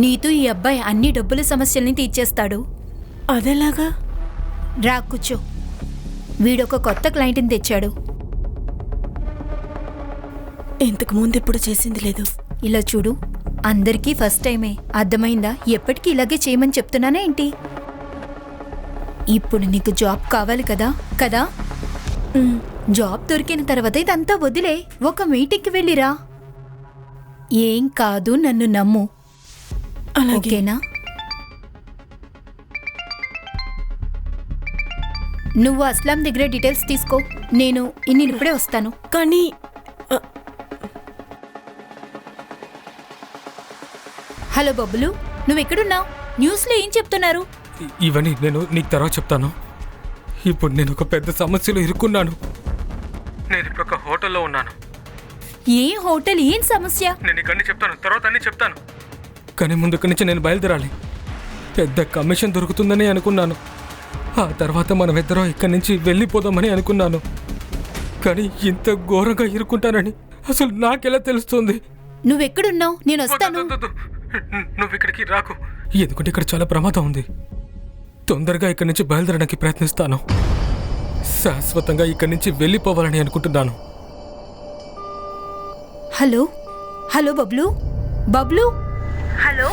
నీతో ఈ అబ్బాయి అన్ని డబ్బుల సమస్యల్ని తీర్చేస్తాడు. అదేలాగా? రా కూర్చో. వీడొక కొత్త క్లయింట్ని తెచ్చాడు. ఇంతకు ముందు ఎప్పుడు చేసింది లేదు. ఇలా చూడు, అందరికీ ఫస్ట్ టైమే. అర్థమైందా? ఎప్పటికీ ఇలాగే చేయమని చెప్తున్నానా ఏంటి? ఇప్పుడు నీకు జాబ్ కావాలి కదా కదా జాబ్ దొరికిన తర్వాత ఇదంతా వదిలే ఒక మీటింగ్కి వెళ్ళిరా. ఏం కాదు, నన్ను నమ్ము. ఓకేనా? నువ్వు అస్లాం దగ్గర డీటెయిల్స్ తీసుకో. నేను ఇప్పుడే వస్తాను. కానీ హలో బబ్బులు, నువ్వెక్కడున్నావు? న్యూస్లో ఏం చెప్తున్నారు? ఇవన్నీ నేను నీకు తర్వాత చెప్తాను. ఇప్పుడు నేను ఒక పెద్ద సమస్యలో ఇరుక్కున్నాను. నేను ఇప్పుడు ఒక హోటల్లో ఉన్నాను. ఏ హోటల్? ఏం సమస్య? నేను ఇక్కడిని చెప్తాను, తర్వాత అన్నీ చెప్తాను. కానీ ముందు ఇక్కడి నుంచి నేను బయలుదేరాలి. పెద్ద కమిషన్ దొరుకుతుందని అనుకున్నాను. ఆ తర్వాత మనం ఇద్దరం ఇక్కడి నుంచి వెళ్ళిపోదామని అనుకున్నాను. కానీ ఇంత ఘోరంగా ఇరుక్కుంటానని అసలు నాకెలా తెలుస్తుంది? నువ్వెక్కడున్నావు? నేను వస్తాను. నువ్వు ఇక్కడికి రాకు, ఎందుకంటే ఇక్కడ చాలా ప్రమాదం ఉంది. తొందరగా ఇక్కడి నుంచి బయలుదేరడానికి ప్రయత్నిస్తాను. శాశ్వతంగా ఇక్కడి నుంచి వెళ్ళిపోవాలని అనుకుంటున్నాను. Hello hello Bablu, Bablu, hello.